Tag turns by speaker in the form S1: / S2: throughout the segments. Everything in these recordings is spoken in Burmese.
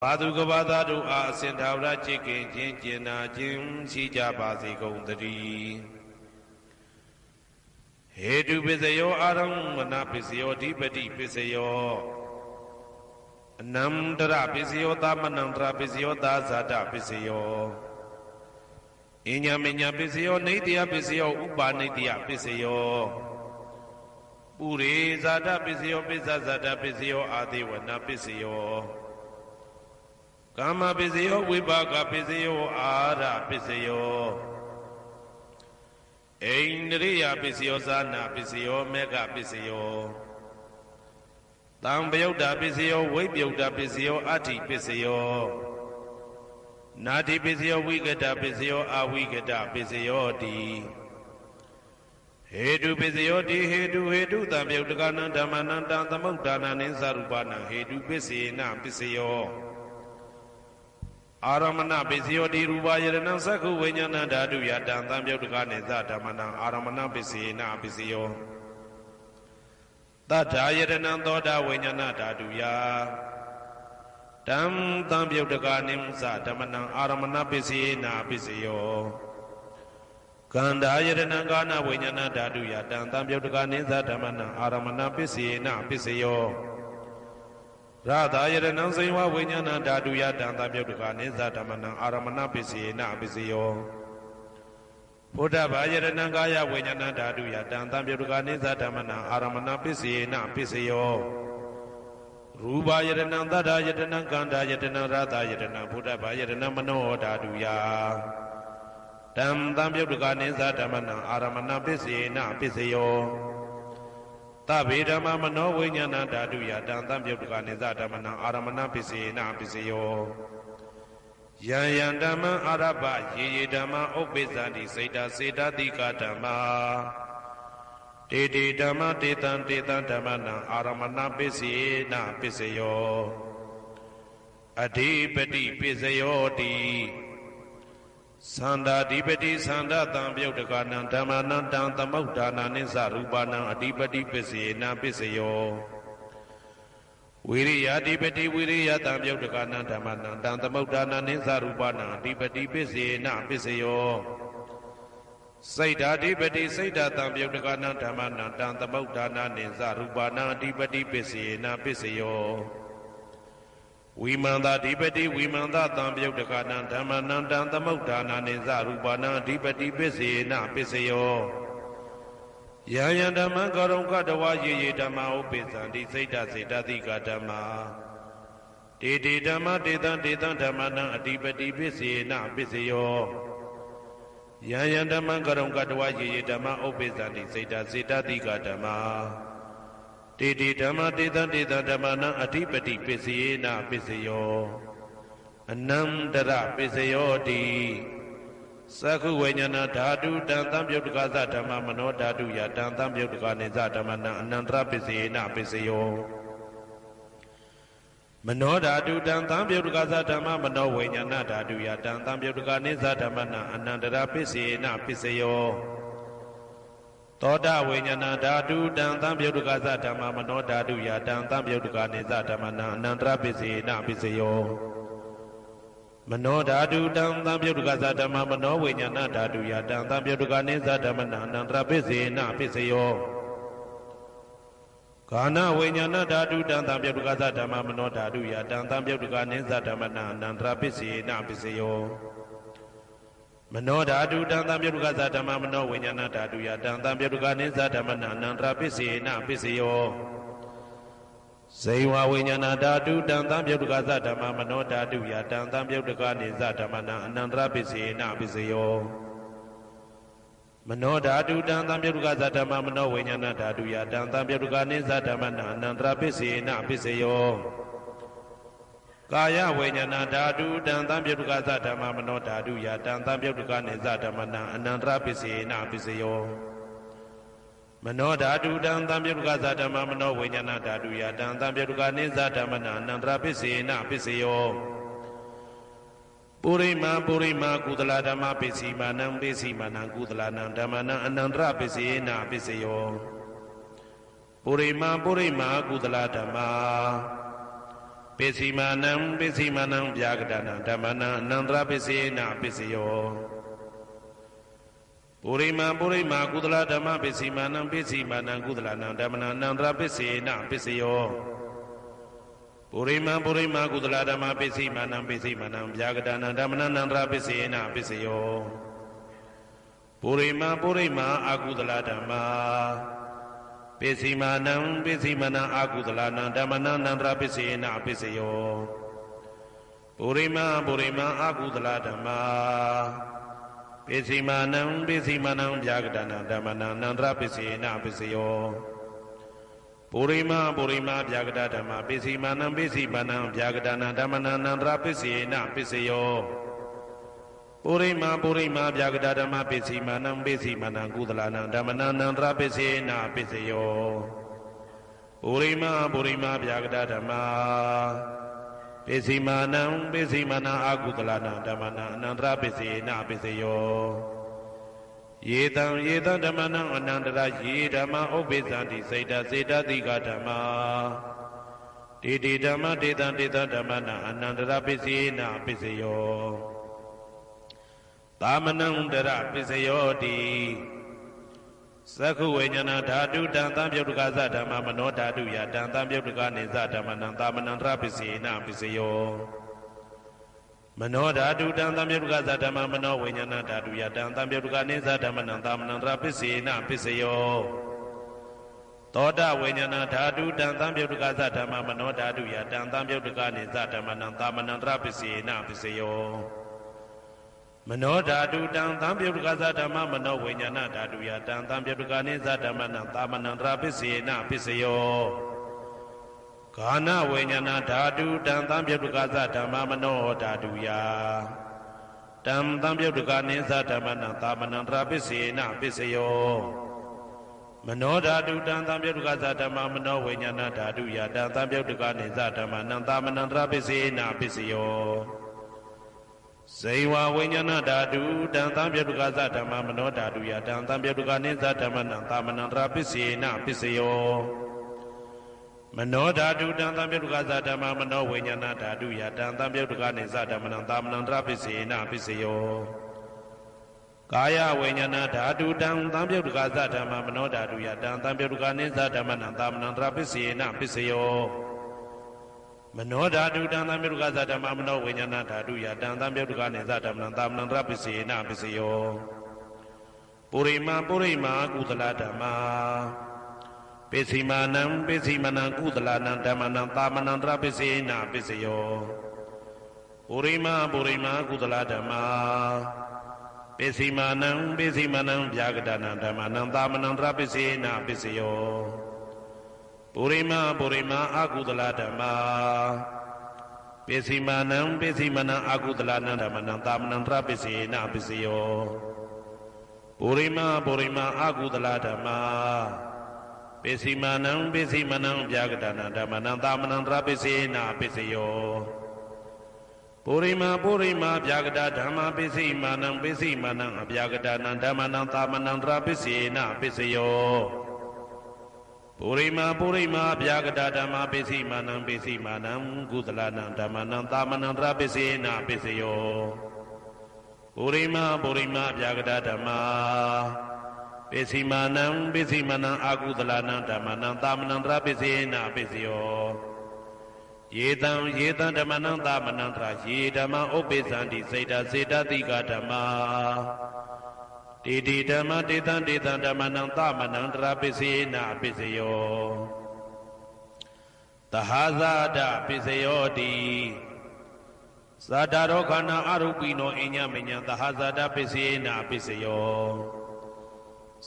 S1: ဘာသူကဘာသာတို့အားအစဉ်ထာဝရချစ်ခင်ခြင်းကျင်နာခြင်းရှိကြပါစေကုန်သတည်းဟေတုပစ္စယောအာရမဏပစ္စယောဓိပတိပစ္စယောအနန္တရပစ္စယောသမနန္တရပစ္စယောသာဇာတပစ္စယောအညမညပစ္စယောနေတယပစ္စယောဥပါနေတယပစ္စယောပုရိဇာတပစ္စယောပစ္စဇာတပစ္စယောအာသေဝနာပစ္စယောကာမပစ္စယောဝိပါကပစ္စယောအာရပစ္စယောဣန္ဒြိယပစ္စယောဇာနာပစ္စယောမေဃပစ္စယောတံပယုတ်တာပစ္စယောဝိပယုတ်တာပစ္စယောအဋ္ဌိပစ္စယောနာတိပစ္စယောဝိကတပစ္စယောအဝိကတပစ္စယောတိဟေတုပစ္စယောတိဟေတုတံပယုတ်တကနံဓမ္မနံတံသမုဋ္ဌာနာနိသရူပနံဟေတုပစ္စေနပစ္စယောအာရမဏပစ္စယောတိရူပယရဏံသက္ခုဝိညာဏဓာတုယတံသံပြုတ်တကနိသဓမ္မနံအာရမဏပစ္စေနပစ္စယောတထာယရဏံသောတာဝိညာဏဓာတုယတံသံပြုတ်တကနိသဓမ္မနံအာရမဏပစ္စေနပစ္စယောကန္ဓာယရဏံကာနဝိညာဏဓာတုယတံသံပြုတ်တကနိသဓမ္မနံအာရမဏပစ္စေနပစ္စယောရသာယရဏံစိဝဝိညာဏဓာတုယတံသပြုတ်တကနိသဓမ္မနံအာရမဏပစ္စေနပစ္စယောဘုဒ္ဓဘာယရဏံကာယဝိညာဏဓာတုယတံသပြုတ်တကနိသဓမ္မနံအာရမဏပစ္စေနပစ္စယောရူပယရဏံသတ္တယတနံကန္တာယတနံရသာယတနံဘုဒ္ဓဘာယရဏံမနောဓာတုယတံသပြုတ်တကနိသဓမ္မနံအာရမဏပစ္စေနပစ္စယောသဗ္ဗေဓမ္မမနောဝိညာဏဓာတုယတံသံပြုတ်တကနိသဓမ္မနံအာရမဏပစ္စေနပစ္စယောယံယံဓမ္မအာရပယေယေဓမ္မဥပ္ပိသန္တိစေတစေတတိကဓမ္မာတေတေဓမ္မတေတံဓမ္မနံအာရမဏပစ္စေနပစ္စယောအဓိပတိပစ္စယောတိသန္တာဓိပတိသန္တာတံပြုတ်တကနံဓမ္မနံတံသမုဋ္ဌာနာနိသရူပနံအဓိပတိပစ္စေနပစ္စယောဝိရိယဓိပတိဝိရိယတံပြုတ်တကနံဓမ္မနံတံသမုဋ္ဌာနာနိသရူပနံအဓိပတိပစ္စေနပစ္စယောစိတ်ဓာဓိပတိစိတ်ဓာတံပြုတ်တကနံဓမ္မနံတံသမုဋ္ဌာနာနိသရူပနံအဓိပတိပစ္စေနပစ္စယောဝိမန္တာဓိပတိဝိမန္တာတံပြုတ်တကနံဓမ္မနံတံသမုဋ္ဌာနာနိသရူပနံအဓိပတိပစ္စေနပစ္စယောယံယံဓမ္မံကရုံကတဝယေယေဓမ္မဥပ္ပိသန္တိစိတ်တစေတသိကဓမ္မာတေတေဓမ္မတေတံဓမ္မနံအဓိပတိပစ္စေနပစ္စယောယံယံဓမ္မံကရုံကတဝယေယေဓမ္မဥပ္ပိသန္တိစိတ်တစေတသိကဓမ္မာတေတေဓမ္မတေတံဓမ္မနံအဓိပတိပစ္စေနပစ္စယောအနန္တရပစ္စယောတိသက္ခုဝိညာဏဓာတုတံသံပြုတ်တကသဓမ္မမနောဓာတုယတံသံပြုတ်တကနိသဓမ္မနံအနန္တရပစ္စေနပစ္စယောမနောဓာတုတံသံပြုတ်တကသဓမ္မမနောဝိညာဏဓာတုယတံသံပြုတ်တကနိသဓမ္မနံအနန္တရပစ္စေနပစ္စယောသောတာဝိညာဏဓာတုတံသံပြုတ်တကသဓမ္မမနောဓာတုယတံသံပြုတ်တကနိသဓမ္မနံအနန္တရပစ္စေနပစ္စယောမနောဓာတုတံသံပြုတ်တကသဓမ္မမနောဝိညာဏဓာတုယတံသံပြုတ်တကနိသဓမ္မနံအနန္တရပစ္စေနပစ္စယောကာနဝိညာဏဓာတုတံသံပြုတ်တကသဓမ္မမနောဓာတုယတံသံပြုတ်တကနိသဓမ္မနံအနန္တရပစ္စေနပစ္စယောမနောဓာတုတံသံပြုတ်တကသဓမ္မမနောဝိညာဏဓာတုယတံသံပြုတ်တကနိသဓမ္မနံအနန္တရပစ္စေနပစ္စယောဇေဝဝိညာဏဓာတုတံသံပြုတ်တကသဓမ္မမနောဓာတုယတံသံပြုတ်တကနိသဓမ္မနံအနန္တရပစ္စေနပစ္စယောမနောဓာတုတံသံပြုတ်တကသဓမ္မမနောဝိညာဏဓာတုယတံသံပြုတ်တကနိသဓမ္မနံအနန္တရပစ္စေနပစ္စယောကာယဝိညာဏဓာတုတံသံပြုတ်တကသဓမ္မမနောဓာတုယတံသံပြုတ်တကနိသဓမ္မနံအနန္တရပစ္စေနပစ္စယောမနောဓာတုတံသံပြုတ်တကသဓမ္မမနောဝိညာဏဓာတုယတံသံပြုတ်တကနိသဓမ္မနံအနန္တရပစ္စေနပစ္စယောပုရိမာကုသလဓမ္မပစ္စီမာနံပစ္စီမာနံကုသလနံဓမ္မနံအနန္တရပစ္စေနပစ္စယောပုရိမာကုသလဓမ္မာ ပိစီမာနံပိစီမာနံဗျာကတနာဓမ္မနံအနန္တရပိစေနပိစယောပုရိမာပုရိမာကုသလဓမ္မပိစီမာနံပိစီမာနံကုသလနံဓမ္မနံအနန္တရပိစေနပိစယောပုရိမာပုရိမာကုသလဓမ္မပိစီမာနံပိစီမာနံဗျာကတနာဓမ္မနံအနန္တရပိစေနပိစယောပုရိမာပုရိမာအကုသလဓမ္မပိစီမာနံပိစီမာနံအကုသလနံဓမ္မနံအနန္တရပိစေနပိစယောပုရိမာပုရိမာအကုသလဓမ္မပိစီမာနံပိစီမာနံဗျာကတနာဓမ္မနံအနန္တရပိစေနပိစယောပုရိမာပုရိမာဗျာကတဓမ္မပိစီမာနံပိစီမာနံဗျာကတနာဓမ္မနံအနန္တရပိစေနပိစယောပုရိမာပုရိမာဗျာကတဓမ္မပိစီမာနံပိစီမာနံကုသလနံဓမ္မနံအနန္တရပိစေနပိစယောပုရိမာပုရိမာဗျာကတဓမ္မပိစီမာနံပိစီမာနံအကုသလနံဓမ္မနံအနန္တရပိစေနပိစယောယေတံယေတံဓမ္မနံအနန္တရယေဓမ္မဥပ္ပိသန္တိစေတစေတတိကဓမ္မတေတိဓမ္မတေတံတေတံဓမ္မနံအနန္တရပိစေနပိစယောသာမဏံတရပိစယောတိသက္ခုဝိညာဏဓာတုတံသံပြုတ်တကသဓမ္မမနောဓာတုယတံသံပြုတ်တကနေသဓမ္မနံသာမဏံတရပိစေနပိစယောမနောဓာတုတံသံပြုတ်တကသဓမ္မမနောဝိညာဏဓာတုယတံသံပြုတ်တကနေသဓမ္မနံသာမဏံတရပိစေနပိစယောသောတဝိညာဏဓာတုတံသံပြုတ်တကသဓမ္မမနောဓာတုယတံသံပြုတ်တကနေသဓမ္မနံသာမဏံတရပိစေနပိစယောမနောဓာတုတံသံပြုတ်တကသဓမ္မမနောဝိညာဏဓာတုယတံသံပြုတ်တကနေသဓမ္မနံသာမဏံတရပိစေနပိစယောဂာနဝိညာဏဓာတုတံသံပြုတ်တကသဓမ္မမနောဓာတုယတံသံပြုတ်တကနေသဓမ္မနံသာမဏံတရပိစေနပိစယောမနောဓာတုတံသံပြုတ်တကသဓမ္မမနောဝိညာဏဓာတုယတံသံပြုတ်တကနေသဓမ္မနံသာမဏံတရပိစေနပိစယောဇေဝဝိညာဏဓာတုတံသံပြုတ်တကသဓမ္မမနောဓာတုယတံသံပြုတ်တကနေသဓမ္မနံသာမဏံတရပိစေနပိစယောမနောဓာတုတံသံပြုတ်တကသဓမ္မမနောဝိညာဏဓာတုယတံသံပြုတ်တကနေသဓမ္မနံသာမဏံတရပိစေနပိစယောကာယဝိညာဏဓာတုတံသံပြုတ်တကသဓမ္မမနောဓာတုယတံသံပြုတ်တကနေသဓမ္မနံသာမဏံတရပိစေနပိစယောမနောဓာတုတံသံပြုတ်တကသဓမ္မမနောဝိညာဏဓာတုယတံသံပြုတ်တကနေသဓမ္မနံသာမဏံတရပိစေနပိစယောပုရိမာပုရိမာကုသလဓမ္မပိစီမာနံပိစီမာနံကုသလနံဓမ္မနံသာမဏံတရပိစေနပိစယောပုရိမာပုရိမာကုသလဓမ္မပိစီမာနံပိစီမာနံဗျာကတနာဓမ္မနံသာမဏံတရပိစေနပိစယောပုရိမာပုရိမာအကုသလဓမ္မပိစီမာနံပိစီမာနံအကုသလနံဓမ္မနံသာမဏံတရပိစေနပိစယောပုရိမာပုရိမာအကုသလဓမ္မပိစီမာနံပိစီမာနံဗျာကတနာဓမ္မနံသာမဏံတရပိစေနပိစယောပုရိမာပုရိမာဗျာကတဓမ္မပိစီမာနံပိစီမာနံအဗျာကတနာဓမ္မနံသာမဏံတရပိစေနပိစယောပုရိမာပုရိမာဗျာကတဓမ္မပိစီမာနံပိစီမာနံကုသလနံဓမ္မနံသာမဏံတရပိစေနပိစယောပုရိမာပုရိမာဗျာကတဓမ္မပိစီမာနံပိစီမာနံအကုသလနံဓမ္မနံသာမဏံတရပိစေနပိစယောယေတံယေတံဓမ္မနံသာမဏံတရယေဓမ္မဥပ္ပိသန္တိစေတစေတတိကဓမ္မတေတိဓမ္မတေတံတေတံဓမ္မနံသာမဏံတရပိစေနပိစယောသဟာဇာဒပိစယောတိသတ္တရောခန္ဓာအရုပိနောအညမညံသဟာဇာဒပိစေနပိစယော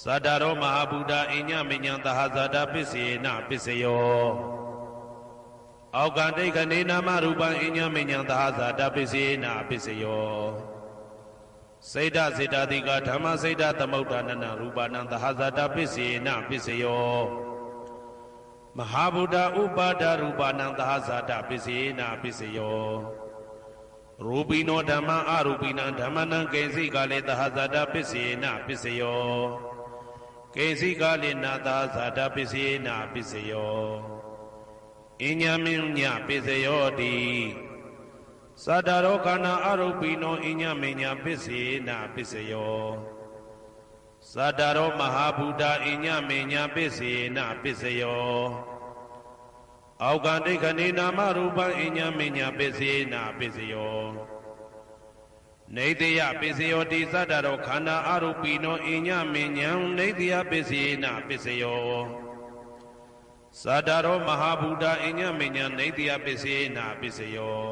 S1: သတ္တရောမဟာဗုဒ္ဓအညမညံသဟာဇာဒပိစေနပိစယောအောက်ကတိခဏေနာမရူပံအညမညံသဟာဇာတပိစေနပိစယောစေတစေတတိကဓမ္မစေတသမုဋ္ဌာနနရူပနံသဟာဇာတပိစေနပိစယောမဟာဗုဒ္ဓဥပါဒရူပနံသဟာဇာတပိစေနပိစယောရူပိနောဓမ္မအရူပိနံဓမ္မနံကေစီကလေသဟာဇာတပိစေနပိစယောကေစီကလေနာသဟာဇာတပိစေနပိစယော อิญญมิญญปิสโยติสัตตโรขณาอารูปิโนอิญญมิญญปิสีนาปิสโยสัตตโรมหาภูตาอิญญมิญญปิสีนาปิสโยအောက်ကန်ဒိဋ္ဌိနာမရူပံအညမညပစ္စေနာပစ္စယောနေတယပစ္စယောတိသတ္တရောခန္ဓာအရူပိနောအညမညံနေတယပစ္စေနာပစ္စယောသတ္တရောမဟာဘူတာအညမညံနေတယပစ္စေနာပစ္စယော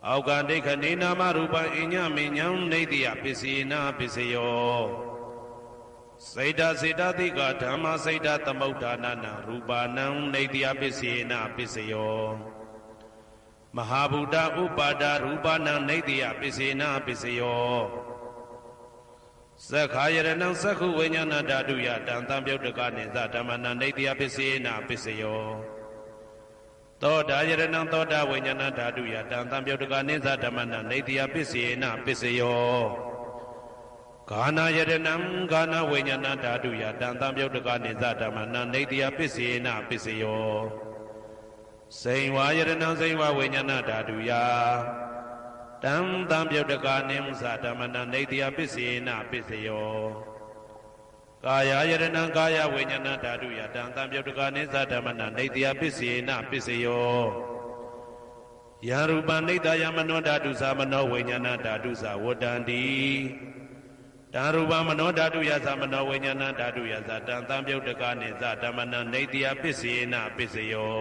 S1: အောက်ကန်ဒိဋ္ဌိနာမရူပံအညမညံနေတယပစ္စေနာပစ္စယောစေတစေတသိကဓမ္မစေတသမုဋ္ဌာနာနာရူပါနံနေတယပစ္စေနာပစ္စယောမဟာဘူတဥပါဒရူပနံနေတယပစ္စေနာပစ္စယောသက္ခာယရဏံသက္ခုဝိညာဏဓာတုယတံတံပြုတ်တကနိသဓမ္မနံနေတယပစ္စေနာပစ္စယောသောတာယရဏံသောတာဝိညာဏဓာတုယတံတံပြုတ်တကနိသဓမ္မနံနေတယပစ္စေနာပစ္စယောဂာနာယရဏံဂာနာဝိညာဏဓာတုယတံတံပြုတ်တကနိသဓမ္မနံနေတယပစ္စေနာပစ္စယောစိန်ဝါယရဏံစိန်ဝါဝိညာဏဓာတုယတံတံပြုတ်တကနိသဓမ္မနံနေတယပစ္စေနာပစ္စယောကာယယရဏံကာယဝိညာဏဓာတုယတံတံပြုတ်တကနိသဓမ္မနံနေတယပစ္စေနာပစ္စယောယရူပနိတယမနောဓာတုသမနောဝိညာဏဓာတုသဝတ္တန္တိတံရူပမနောဓာတုယသမနောဝိညာဏဓာတုယသတံတံပြုတ်တကနိသဓမ္မနံနေတယပစ္စေနာပစ္စယော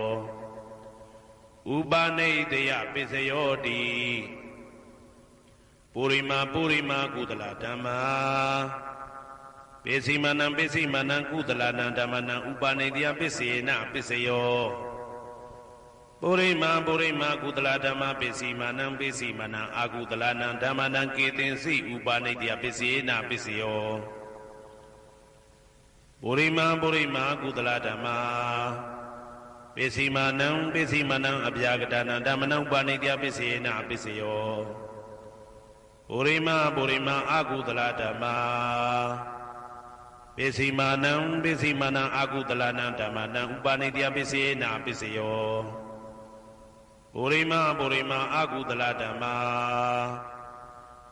S1: ဥပနိတယပစ္စယောတိပုရိမာပုရိမာကုသလဓမ္မာပိစိမနံပိစိမနံကုသလနံဓမ္မနံဥပနိတယပစ္စေနာပစ္စယောပုရိမာပုရိမာကုသလဓမ္မပိစိမနံပိစိမနံအာကုသလနံဓမ္မနံကေတင်စိဥပနိတယပစ္စေနာပစ္စယောပုရိမာပုရိမာကုသလဓမ္မာပိစိမနံပိစိမနံအဗျာကတနံဓမ္မနံဥပနိတယပစ္စေနာပစ္စယောပုရိမာပုရိမာအာကုသလဓမ္မာပိစိမနံပိစိမနံအာကုသလနံဓမ္မနံဥပနိတယပစ္စေနာပစ္စယောပုရိမာပုရိမာအာကုသလဓမ္မာ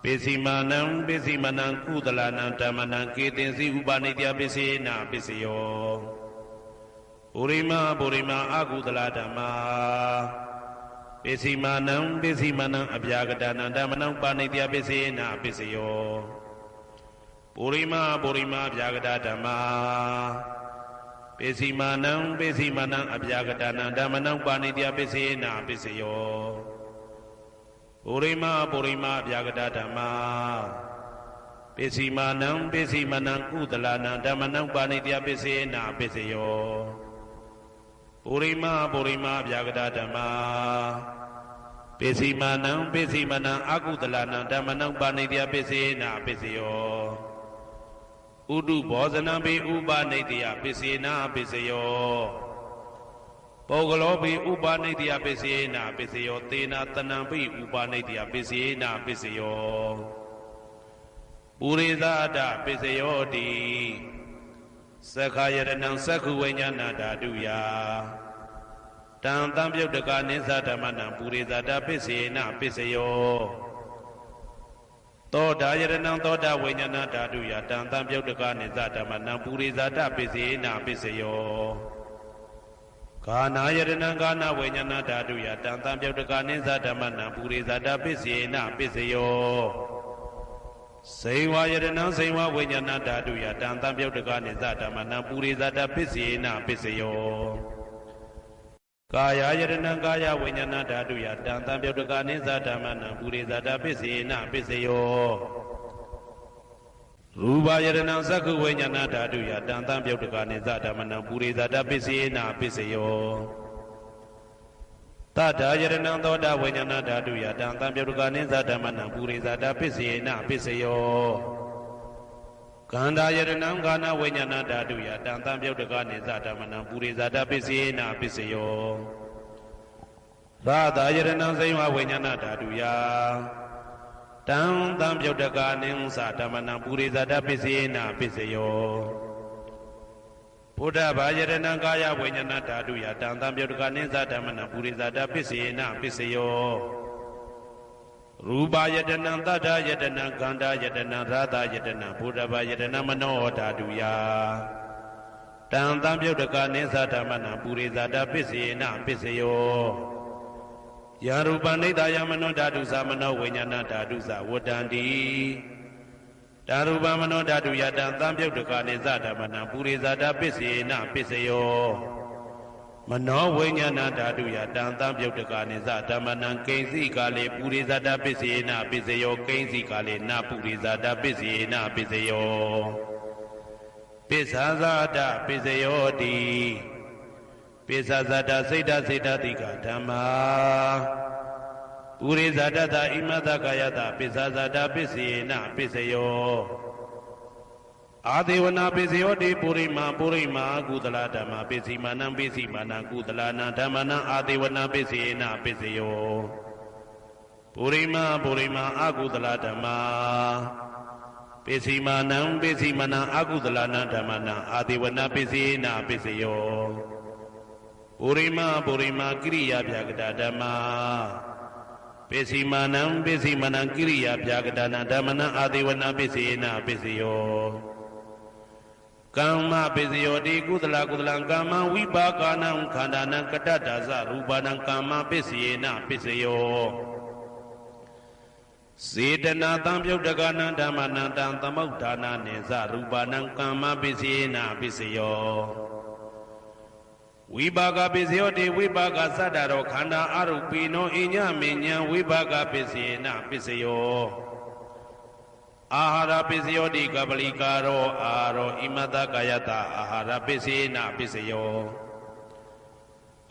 S1: ပိစိမနံပိစိမနံကုသလနံဓမ္မနံကေတင်စီဥပနိတယပစ္စေနာပစ္စယောပုရိမာပုရိမာအာကုသလဓမ္မာပိစိမနံပိစိမနံအဗျာကတနံဓမ္မနံဥပနိတယပစ္စေနာပစ္စယောပုရိမာပုရိမာအဗျာကတဓမ္မာပိစိမနံပိစိမနံအဗျာကတနံဓမ္မနံဥပနိတယပစ္စေနာပစ္စယောပုရိမာပုရိမာအဗျာကတဓမ္မာပိစိမနံပိစိမနံကုသလနံဓမ္မနံဥပနိတယပစ္စေနာပစ္စယောပုရိမာပုရိမာအဗျာကတဓမ္မာပိစိမနံပိစိမနံအာကုသလနံဓမ္မနံဥပနိတယပစ္စေနာပစ္စယောဥဒုဘောဇနံပိဥပနိတယပစ္စေနာပစ္စယောပုဂ္ဂလောပိဥပနိတယပစ္စေနာပစ္စယောသေနာတနံပိဥပနိတယပစ္စေနာပစ္စယောပုရိသဒပစ္စယောတိသက္ခာယရဏံသက္ခုဝိညာဏဓာတုယတံတံပြုတ်တကနိသဓမ္မနံပုရိသဒပစ္စေနာပစ္စယောသောတာယရဏံသောတာဝိညာဏဓာတုယတံတံပြုတ်တကနိသဓမ္မနံပုရိသဒပစ္စေနာပစ္စယောဂာနာယရဏံဂာနာဝိညာဏဓာတုယတံတံပြုတ်တကနိသဓမ္မနံပုရိသဒပစ္စေနာပစ္စယောစိန်ဝါယရဏံစိန်ဝါဝိညာဏဓာတုယတံတံပြုတ်တကနိသဓမ္မနံပုရိသဒပစ္စေနာပစ္စယောကာယယရဏံကာယဝိညာဏဓာတုယတံတံပြုတ်တကနိသဓမ္မနံပုရိသဒပစ္စေနာပစ္စယောရူပယရဏံသက္ခုဝိညာဏဓာတုယတံတံပြုတ်တကနိသဓမ္မနံပုရိသဒပစ္စေနာပစ္စယောတထာယရဏံသောတာဝိညာဏဓာတုယတံတံပြုတ်တကနိသဓမ္မနံပုရိသဒပစ္စေနာပစ္စယောကန္တာယရဏံကာနဝိညာဏဓာတုယတံတံပြုတ်တကနိသဓမ္မနံပုရိသဒပစ္စေနာပစ္စယောရာသယရဏံစိဝဝိညာဏဓာတုယတံတံပြုတ်တကနိသဓမ္မနံပုရိသဒပစ္စေနာပစ္စယော ဘုဒ္ဓဘာယတနာကာယဝိညာဏဓာတုယတံသံပြုတ်တကနိစ္စဓမ္မနပုရိသတာပစ္စေနပစ္စယောရူပယတနာတတ္ထယတနာခန္ဓာယတနာရာသယတနာဘုဒ္ဓဘာယတနာမနောဓာတုယတံသံပြုတ်တကနိစ္စဓမ္မနပုရိသတာပစ္စေနပစ္စယောယရူပနိဒာယမနောဓာတုသမနောဝိညာဏဓာတုသဝတ္တန္တိဓာရူပမနောဓာတုယတံသံပြုတ်တကနိစ္စဓမ္မနပုရိသတာပစ္စေနပစ္စယောမနောဝိညာဏဓာတုယတံသံပြုတ်တကနိစ္စဓမ္မနံကိဉ္စီကာလေပုရိသတာပစ္စေနပစ္စယောကိဉ္စီကာလေနပုရိသတာပစ္စေနပစ္စယောပစ္ဆာဇာတပစ္စယောတိပစ္ဆာဇာတစိတ်တစိတ်တတိကဓမ္မာပုရိသတတဣမတကာယတပစ္ဆာဇာတပစ္စေနပစ္စယောအာဒေဝနာပစ္စယောတိပုရိမာကုသလဓမ္မပစ္စည်းမာနံပစ္စည်းမာနံကုသလနာဓမ္မနံအာဒေဝနာပစ္စေနပစ္စယောပုရိမာအကုသလဓမ္မာပစ္စည်းမာနံပစ္စည်းမာနံအကုသလနာဓမ္မနံအာဒေဝနာပစ္စေနပစ္စယောပုရိမာကိရိယာဗျာကတဓမ္မာပစ္စည်းမာနံကိရိယာဗျာကတနာဓမ္မနံအာဒေဝနာပစ္စေနပစ္စယောကမ္မပစ္စယောတိကုသလကမ္မဝိပါကနံခန္ဓာနံကတ္တဒါဇရူပနံကမ္မပစ္စေနပစ္စယောစေတနာတံပြုတ်တကနံဓမ္မနံတံသမုဋ္ဌာနာနေဇရူပနံကမ္မပစ္စေနပစ္စယောဝိပါကပစ္စယောတိဝိပါကသတ္တရောခန္ဓာအရုပိနောအညမဉ္ဇံဝိပါကပစ္စေနပစ္စယောအာဟာရပစ္စယောတိကပလိကာရောအာရောဣမတကာယတအာဟာရပစ္စေနပစ္စယော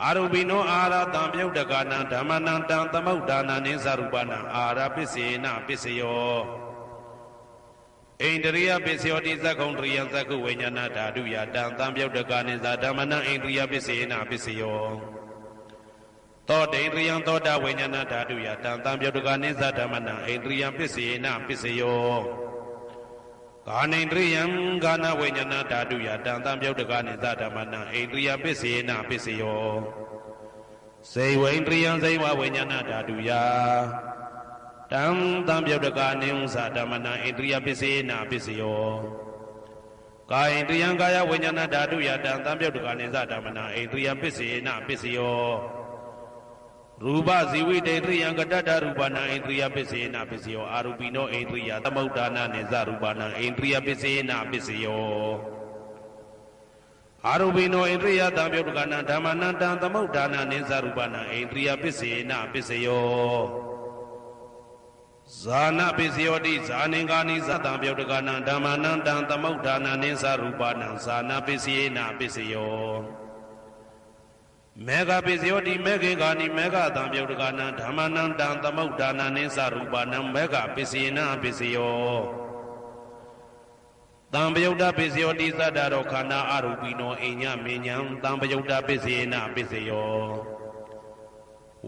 S1: အာရုပိနောအာဟာရတံပြုတ်တကနံဓမ္မနံတံသမုဋ္ဌာနာနိသရူပနံအာဟာရပစ္စေနပစ္စယောဣန္ဒရိယပစ္စယောတိသက္ကုံတရိယသက္ကုဝိညာဏဓာတုယတံသံပြုတ်တကနိသဓမ္မနံဣန္ဒရိယပစ္စေနပစ္စယောသောတေန္ဒရိယသောတာဝိညာဏဓာတုယတံသံပြုတ်တကနိသဓမ္မနံဣန္ဒရိယပစ္စေနပစ္စယောကာနိန္ဒရိယကာနဝိညာဏဓာတုယတံသံပြုတ်တကနိသဓမ္မနံဣန္ဒရိယပစ္စေနပစ္စယောစေဝိန္ဒရိယဇိဝဝိညာဏဓာတုယတံသံပြုတ်တကနိဥ္စဓမ္မနံဣန္ဒရိယပစ္စေနပစ္စယောကာယန္ဒရိယကာယဝိညာဏဓာတုယတံသံပြုတ်တကနိသဓမ္မနံဣန္ဒရိယပစ္စေနပစ္စယောရူပဇီဝိတေန္ဒရိယကတ္တရူပနံဣန္ဒရိယပစ္စေနပစ္စယောအာရူပိနောဣန္ဒရိယသမုဋ္ဌာနာနိသရူပနံဣန္ဒရိယပစ္စေနပစ္စယောအာရူပိနောဣန္ဒရိယသံပြုတ်တကနံဓမ္မနံတံသမုဋ္ဌာနာနိသရူပနံဣန္ဒရိယပစ္စေနပစ္စယောဇာနပစ္စယောတိဇာနိကာနိသတံပြုတ်တကနံဓမ္မနံတံသမုဋ္ဌာနာနိသရူပနံဇာနပစ္စေနပစ္စယောမေဃပစ္စယောတိမေခေကာနိမေဃတံပြုတ်တကနံဓမ္မနံတံသမုဋ္ဌာနာနိသရူပနံမေဃပစ္စေနပစ္စယောတံပယုတ်တပစ္စယောတိသတ္တရောခန္ဓာအရူပိနောအိညမေညံတံပယုတ်တပစ္စေနပစ္စယော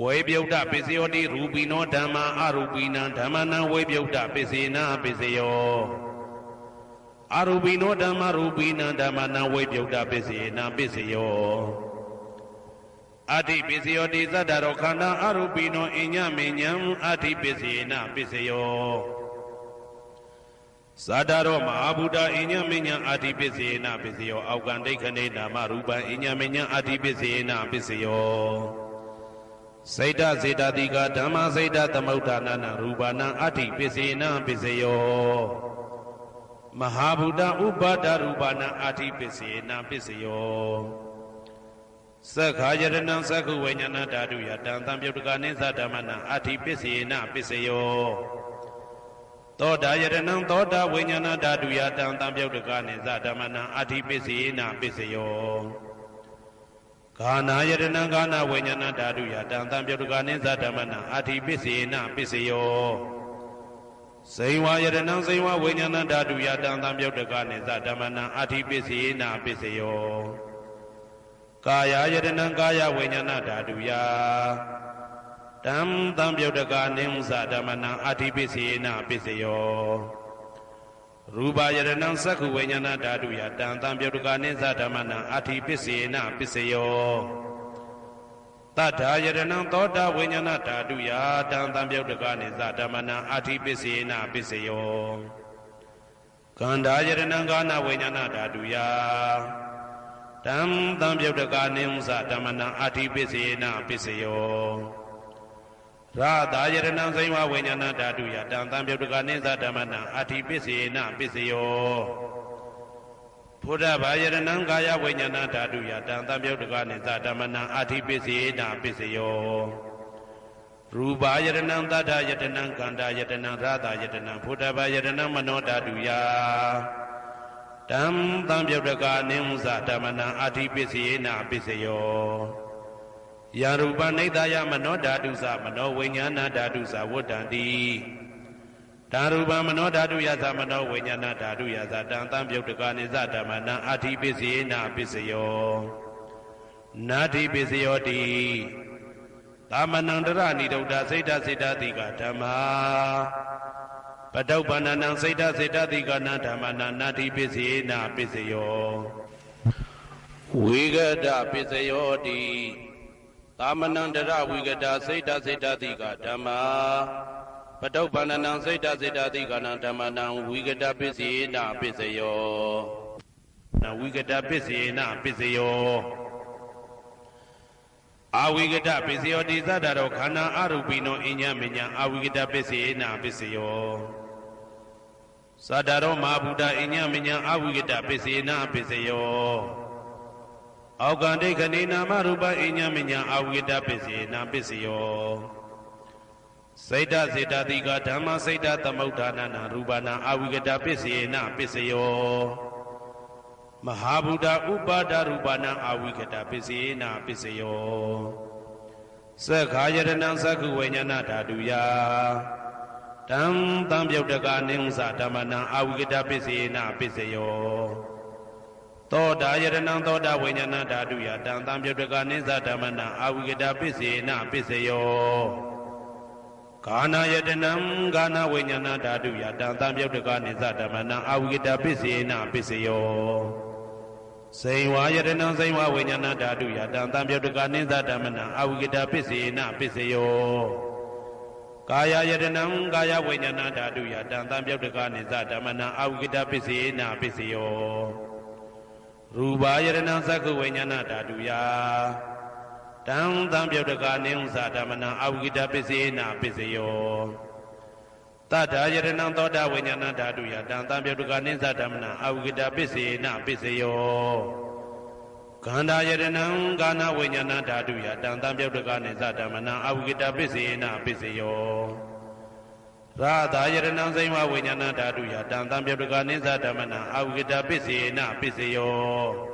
S1: ဝေပြုတ်တပစ္စယောတိရူပိနောဓမ္မာအရူပိနံဓမ္မနံဝေပြုတ်တပစ္စေနပစ္စယောအရူပိနောဓမ္မရူပိနံဓမ္မနံဝေပြုတ်တပစ္စေနပစ္စယောအဋ္ဌိပစ္စယောတိသတ္တရောခန္ဓာအရူပိနောအိညမေညံအဋ္ဌိပစ္စေနပစ္စယောသတ္တရောမဟာဗုဒ္ဓအိညမေညံအဋ္ဌိပစ္စေနပစ္စယောအောက်ကံဒိဋ္ဌိနေနာမရူပံအိညမေညံအဋ္ဌိပစ္စေနပစ္စယောစေတစေတတိကဓမ္မစေတသမုဋ္ဌာနာနရူပနံအဋ္ဌိပစ္စေနပစ္စယောမဟာဗုဒ္ဓဥပါဒရူပနံအဋ္ဌိပစ္စေနပစ္စယောသက္ခာယရဏံသက္ခုဝိညာဏဓာတုယတံသံပြုတ်တကနိသဓမ္မနံအဋ္ဌိပစ္စေနပစ္စယောသောတာယရဏံသောတာဝိညာဏဓာတုယတံသံပြုတ်တကနိသဓမ္မနံအဋ္ဌိပစ္စေနပစ္စယောကာနာယတနာကာနာဝိညာဏဓာတုယတံသံပြုတ်တကနိသဓမ္မနံအဋ္ဌိပစ္စေနပစ္စယောဇိဝယတနာဇိဝဝိညာဏဓာတုယတံသံပြုတ်တကနိသဓမ္မနံအဋ္ဌိပစ္စေနပစ္စယောကာယယတနာကာယဝိညာဏဓာတုယတံသံပြုတ်တကနိသဓမ္မနံအဋ္ဌိပစ္စေနပစ္စယော Ruba Yaranam Saku Vanyana Daduya, Dantam Yodukanisa Damana, Ati Pisina Pisayo. Tata Yaranam Tota Vanyana Daduya, Dantam Yodukanisa Damana, Ati Pisina Pisayo. Kanda Yaranam Gana Vanyana Daduya, Dantam Yodukanisa Damana, Ati Pisina Pisayo. Radha Yaranam Saima Vanyana Daduya, Dantam Yodukanisa Damana, Ati Pisina Pisayo. Buddha Bayaranam Gaya Vanyana Daduya, Dantam Yodukanisa Damana, Ati Pisina Pisayo. Ruba Yaranam Tata Yatanam Kanda Yatanam Radha Yatanam, Buddha Bayaranam Mano Daduya, Dantam Yodukanisa Damana, Ati Pisina Pisayo. Yaruba Nidaya Mano Dadusa, Mano Vanyana Dadusa, Wodandi. Daruba Mano Daduya Mano Vanyana Daduya, Dantam Yodukanisa Damana, Ati Pisina Pisayo. Nati Pisayoti. Tamanandara Nidoda Seda Seda Diga Dama. Padaubanana Seda Seda Diga Natamana, Nati Pisina Pisayo. Vigada Pisayoti. Tamanandara Vigada Seda Seda Diga Dama. Padaubanana Seda Seda Diga Natamana, Vigada Pisina Pisayo. Na Vigada Pisina Pisayo. Avigata Pisayo Dizadaro Kana Arubino Inya Minya Avigata Pisina Pisayo. Sadaro Mabuda Inya Minya Avigata Pisina Pisayo. Augande Kanina Maruba Inya Minya Avigata Pisina Pisayo. Saida Zeta Diga Dhamma Saida Tamautanana Rubana Avigata Pisina Pisayo. Mahabuddha Upada Rubana Avigata Pisina Pisayo. Sakhayaranam Saku Vanyana Daduya, Dantam Yodukanisa Damana, Avigata Pisina Pisayo. Toda Yaranam Toda Vanyana Daduya, Dantam Yodukanisa Damana, Avigata Pisina Pisayo. Kana Yadanam Gana Vanyana Daduya, Dantam Yodukanisa Damana, Avigata Pisina Pisayo. Saiwa Yadanam Saiwa Vanyana Daduya, Dantam Yodukanisa Damana, Avigata Pisina Pisayo. Kaya Yadanam Gaya Vanyana Daduya, Dantam Yodukanisa Damana, Avigata Pisina Pisayo. Ruba Yadanam Saku Vanyana Daduya, Dantam Yodukanisa Damana, Avigata Pisina Pisayo. Tata Yaranam Tota Vanyana Daduya, Dantam Yodukanisa Damana, Avigata Pisina Pisayo. Kanda Yaranam Gana Vanyana Daduya, Dantam Yodukanisa Damana, Avigata Pisina Pisayo. Radha Yaranam Saima Vanyana Daduya, Dantam Yodukanisa Damana, Avigata Pisina Pisayo.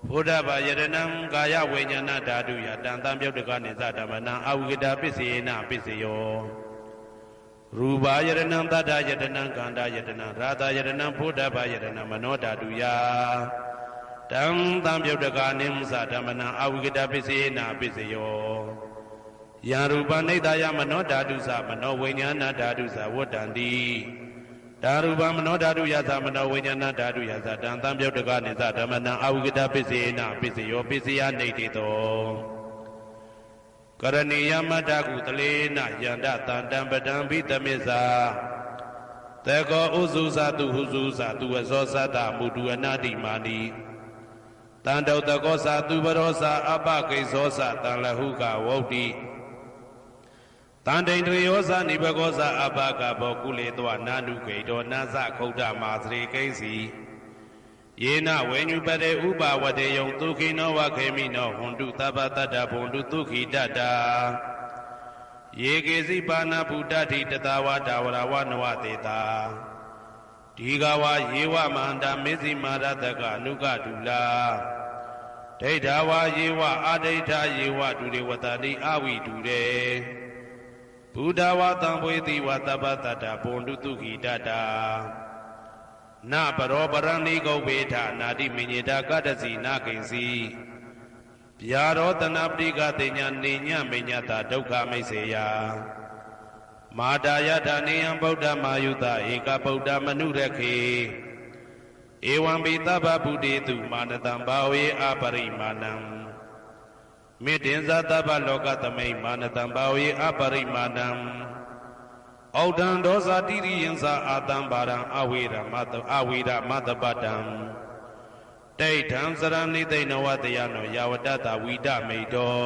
S1: Buddha Yaranam Gaya Vanyana Daduya, Dantam Yodukanisa Damana, Avigata Pisina Pisayo. Ruba Yaranam Tata Yatanam Kanda Yatanam Radha Yatanam Buddha Yatanam Mano Daduya, Dantam Yodukanisa Damana, Avigata Pisina Pisayo. Yaruba Nidaya Mano Dadusa, Mano Vanyana Dadusa, Wodandi. Daruba Mano Daduya Mano Vanyana Daduya, Dantam Yodukanisa Damana, Avigata Pisina Pisayo, Pisia Nitito. Karaniya Madaku Talena Yanda Tandam Badam Vitamisa Tego Uzuza tu Huzuza tu Azosata Mudu Anadi Mani Tando Tagosa tu Barosa Abake Sosa Tanlahuka Woti Tandendriosa Nibagosa Abaka Bokule Dwa Nanu Kedo Naza Koda Mazri Kesi Yena when you bade Uba Wade Yong Tuki no Wakemino Hundu Tabatata Bundu Tuki Dada Yegezi Bana Budati Tatawa Dawara Wanawateta Tigawa Yewa Manda Mizi Marataka Nuka Dula Tetawa Yewa Adeta Yewa Dude Watani Awi Dude Buddhawa Tambweti Watabatata Bundu Tuki Dada Na Barobarani Go Beta, Nadi Minita Gadasi Nakinsi Piaro Tanabdiga Tenya Ninya Minyata Doka Meseya မာတာယထာနေယံဗုဒ္ဓမာယုတဧကဗုဒ္ဓမနုရခေဧဝံပိသဗ္ဗဗုတေတုမာနတံဘာဝေအပရိမာဏံမေတ္တင်္ဇသဗ္ဗလောကသမိမာနတံဘာဝေအပရိမာဏံဩဒံဒောဇာတိရိယံသာအာတံဘာရံအဝေရမတပတံတိဋ္ဌံစရဏိသိဏဝတယနောယဝတတဝိဒမိတော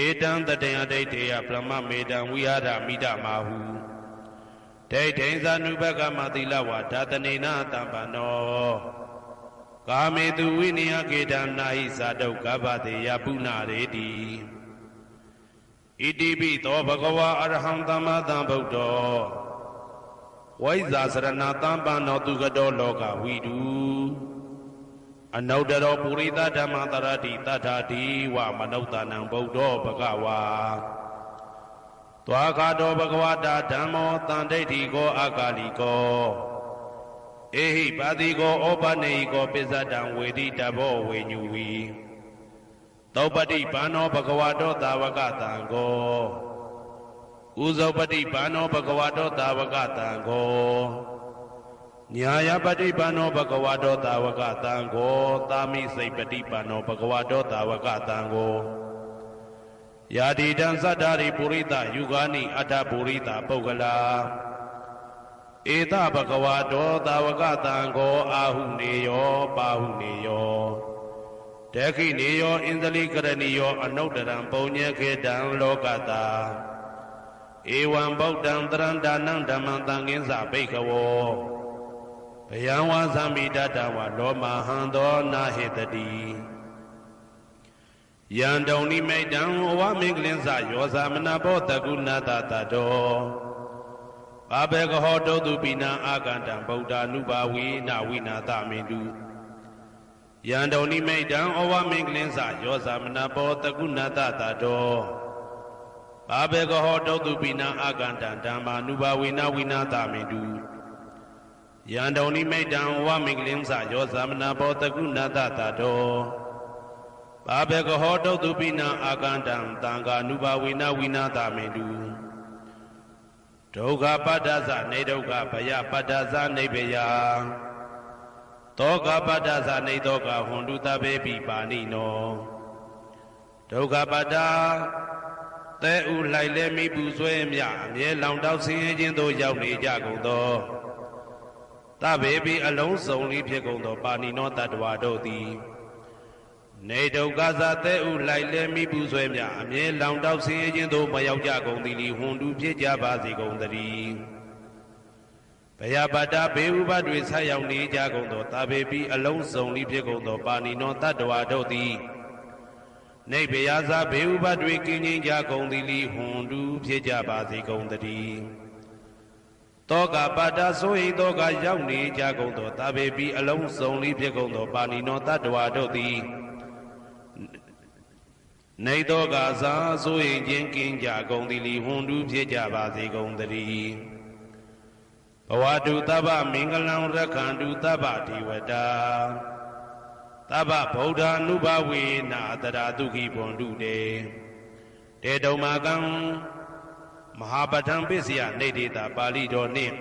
S1: ဧတံတတေယဒိဋ္ဌေယပရမမေတံဝိဟာရမိဒမာဟုဒိဋ္ဌိဇာနုဘကမသီလဝါဒါတနေနတံပနောကာမေတုဝိနယကေတံနာဟိဇာတုကဗ္ဗတေယပုဏ္ဏရေတိဣတိပိသောဘဂဝါအရဟံသမ္မာသမ္ဗုဒ္ဓောဝိဇာစရဏတံပနောသူကတောလောကဝိတုအနုတ္တရောပုရိသဓမ္မတရတိတထာတိဝမနုဿာနံဗုဒ္ဓောဘဂဝါသွားခါတောဘဂဝတာဓမ္မောတန်ဒိဋ္ဌိကောအာကာလိကောဧဟိပါတိကောဩပနေဟိကောပိစ္ဆတံဝေတိတဘောဝေညူဝီသောပတိဘာနောဘဂဝတောသာဝကတံကောဥဇောပတိဘာနောဘဂဝတောသာဝကတံကောညာယပတိဘာနောဘဂဝတောသာဝကတံကောသာမိစိတ်ပတိဘာနောဘဂဝတောသာဝကတံကောယာတိတံသတ္တာရိပုရိသယုဂာနိအတ္တပုရိသပုဂ္ဂလာဧတဘဂဝတောသာဝကတံကောအာဟုနေယောပါဟုနေယောဒခိနေယောဣန္ဒလိကရဏီယောအနုတ္တရံပုံညေခေတံလောကတာဧဝံဗုဒ္ဓံတရံဒါနံဓမ္မံသံဃင်းစဘိက္ခဝောဘယံဝါသံမိတတဝလောမဟံသောနာဟေတတိယံတုံနိမိတံဝမင်္ဂလင်းစယောဇာမနာဘောတကုဏတတတောဘာဘေကဟောတုတုပိနာအာကန္တံဗုဒ္ဓ ानु ဘာဝေနဝိနာသမိတုယံတုံနိမိတံဩဝမင်္ဂလင်းစယောဇာမနာဘောတကုဏတတတောဘာဘေကဟောတုတုပိနာအာကန္တံဓမ္မာနုဘာဝေနဝိနာသမိတုယံတုံနိမိတံဩဝမင်္ဂလင်းစယောဇာမနာဘောတကုဏတတတောဘာဘေကဟောတုတုပိနာအာကန္တံသံဃာနုဘာဝေနဝိနာသမိတုဒုက္ခပတ္တသနေဒုက္ခဘယပတ္တသနေဘယသောကပတ္တသနေသောကဟွန်တုတဘေပိပါဏိနောဒုက္ခပတ္တသဲဥလိုက်လဲမိပူဆွဲမြအမြဲလောင်တောက်ဆင်းရဲခြင်းသို့ရောက်နေကြကုန်သောတဘေပိအလုံးစုံလေးဖြစ်ကုန်သောပါဏိနောတတ္တဝါတို့သည်နေဒုက္ခသသဲဥလိုက်လဲမိပူဆွဲမြအမြဲလောင်တောက်ဆင်းရဲခြင်းသို့မရောက်ကြကုန်သည်လီဟွန်တုဖြစ်ကြပါစေကုန်သတည်းဘယပတ္တဘေဥပတွေဆက်ရောက်နေကြကုန်သောတဘေပိအလုံးစုံလေးဖြစ်ကုန်သောပါဏိနောတတ္တဝါတို့သည်နေဘယဇဘေဥပတွေကင်းငြိမ်းကြကုန်သည်လီဟွန်တုဖြစ်ကြပါစေကုန်သတည်းတောကပတ္တဆိုဟိတောကရောက်နေကြကုန်သောတဘေပိအလုံးစုံလေးဖြစ်ကုန်သောပါဏိနောတတ္တဝါတို့သည်နေသောကစားဆိုရင်ချင်းကင်းကြကုန်သည်လီဟွန်တုဖြစ်ကြပါစေကုန်သတည်းဘဝတုသဗ္ဗမင်္ဂလံရက္ခန္တုသဗ္ဗဒေဝတာသဗ္ဗဗုဒ္ဓ ानु ဘာဝေနအတရာဒုက္ခိဘွန်တုတေတေတုံမာကံမဟာပဋ္ဌံပစ္စယနေတေတာပါဠိတော်နှင့်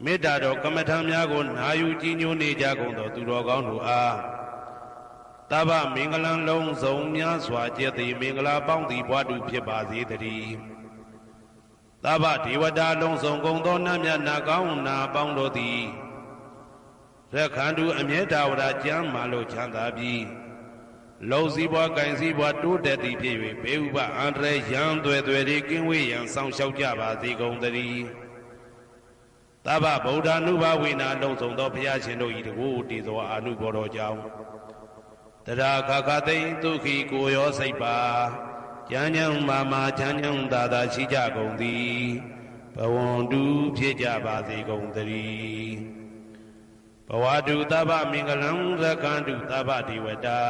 S1: မေတ္တာတော်ကမ္မထံများကိုနာယူကြည်ညိုနေကြကုန်သောသူတော်ကောင်းတို့အားသဗ္ဗမင်္ဂလံလုံးစုံများစွာကျက်သည်မင်္ဂလာပေါင်းသည်ဘွားတူဖြစ်ပါစေတည်းသဗ္ဗဒေဝတာလုံးစုံကုန်သောနတ်မြတ်နာကောင်းနာပေါင်းတို့သည်ရက္ခန္တုအမြဲတဝရကျမ်းမာလို့ချမ်းသာပြီးလုံစည်းပွားကင်စည်းပွားတိုးတက်သည်ဖြစ်၍ဘေဥပအန္တရာယ်ရန်သွယ်သွယ်တွေကင်းဝေးရန်ဆောင်ရှောက်ကြပါစေကုန်သတည်းသဗ္ဗဗုဒ္ဓ ानु ဘာဝေနလုံးစုံသောဘုရားရှင်တို့၏တကူတည်သောအာနုဘောတော်ကြောင့်တရာခခသိမ့်ဒုက္ခိကိုရောစိတ်ပါကျမ်းချမ်းမာချမ်းချမ်းသာသာရှိကြကုန်သည်ဘဝန္တုဖြစ်ကြပါစေကုန်သတည်းဘဝတုသဗ္ဗမင်္ဂလံရက္ခန္တုသဗ္ဗဒေဝတာ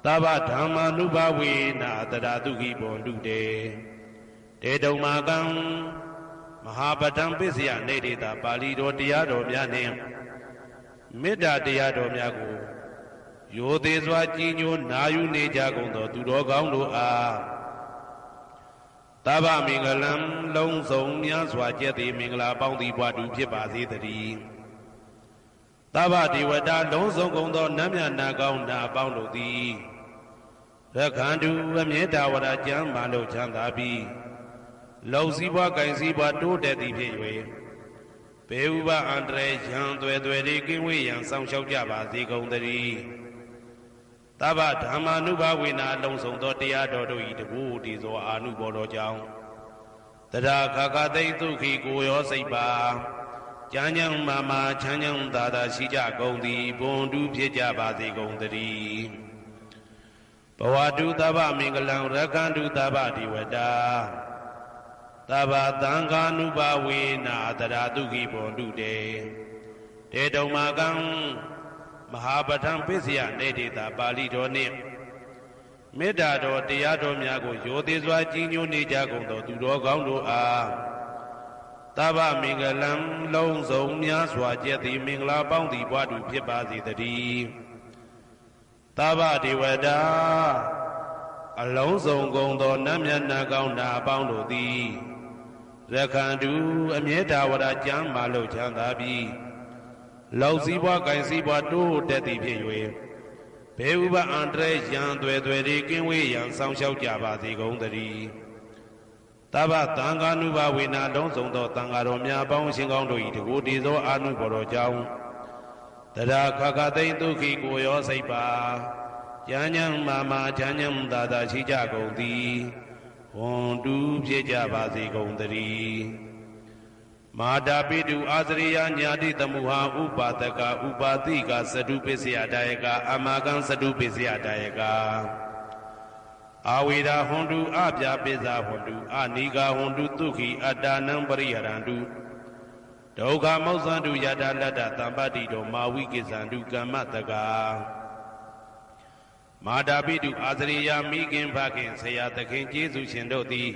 S1: သဗ္ဗဓမ္မာနုဘာဝေနတရာဒုက္ခိဘွန်တုတေတေတုံမာကံမဟာပဋ္ဌံပစ္စယနေတေတာပါဠိတော်တရားတော်များနှင့်မေတ္တာတရားတော်များကိုယောသေးစွာကြည်ညိုနာယူနေကြကုန်သောသူတော်ကောင်းတို့အား သဗ္ဗမင်္ဂလံလုံးစုံများစွာကျက်သည်မင်္ဂလာပေါင်းသည်ဘွားတူဖြစ်ပါစေတည်းသဗ္ဗဒေဝတာလုံးစုံကုန်သောနတ်မြတ်နာကောင်းနာပေါင်းတို့သည်ရခန္တုအမြဲတဝရကျမ်းမာလို့ချမ်းသာပြီးလုံစည်းပွားကင်စည်းပွားတိုးတက်သည်ဖြစ်၍ဘေဥပအန္တရာယ်ရန်သွဲသွဲဒီကင်းဝေးရန်ဆောင်ရှောက်ကြပါစေကုန်တည်းသဗ္ဗဓမ္မာနုဘဝေနာလုံးစုံသောတရားတော်တို့၏တကူတည်သောအာနုဘော်တော်ကြောင့်တရားခါခသိဒုက္ခိကိုရောစိတ်ပါကျမ်းကျမ်းမာမာချမ်းချမ်းသာသာရှိကြကုန်သည်ဘွန်တူဖြစ်ကြပါစေကုန်တည်းဘဝတုသဗ္ဗမင်္ဂလံရခန္တုသဗ္ဗဒေဝတာသဗ္ဗသံဃာနုဘဝေနာတရာဒုက္ခိဘွန်တုတေတေတုံမာကံမဟာပဋ္ဌံပစ္စယနေတေတာပါဠိတော်နှင့်မေတ္တာတော်တရားတော်များကိုရိုသေစွာကြီးညိုနေကြကုန်သောသူတော်ကောင်းတို့အားသဗ္ဗမင်္ဂလံလုံးစုံများစွာကျက်သည်မင်္ဂလာပေါင်းသည်ဘွားတူဖြစ်ပါစေတည်းသဗ္ဗဒေဝတာအလုံးစုံကုန်သောနတ်မြတ်နာကောင်းနာအပေါင်းတို့သည်ရခန္တုအမြဲတဝရကျမ်းမာလို့ချမ်းသာပြီးလောက်စည်းပွားကင်စည်းပွားတိုးတက်သည်ဖြစ်၍ဘေဥပအန္တရာယ်ရန်သွဲသွဲဒီကင်းဝေးရန်ဆောင်ရှောက်ကြပါစေကုန်တည်းသဗ္ဗသံဃာနုဘဝေနာလုံးစုံသောသံဃာတော်များပေါင်းအရှင်ကောင်းတို့၏တကူတည်သောအာနုဘော်တော်ကြောင့်တရားခါခသိဒုက္ခိကိုရောစိတ်ပါကျမ်းချမ်းမာမာချမ်းချမ်းသာသာရှိကြကုန်သည်ဝွန်တူဖြစ်ကြပါစေကုန်တည်းမာတာပိတုအာသရိယညာတိတမုဟာဥပါဒကဥပါတိကသတုပစ္စယဒါယကအမကံသတုပစ္စယဒါယကအာဝေရာဟွန်တုအပြာပိဇာဟွန်တုအနိဂါဟွန်တုဒုက္ခိအတ္တနံပရိဟရန္တုဒုက္ခမောဇ္ဇန္တုယတာလတ္တသံပတ္တိတောမာဝိကိစ္ဆန္တုကမ္မတကာမာတာပိတုအာသရိယမိခင်ဖခင်ဆရာသခင်ကျေးဇူးရှင်တို့သည်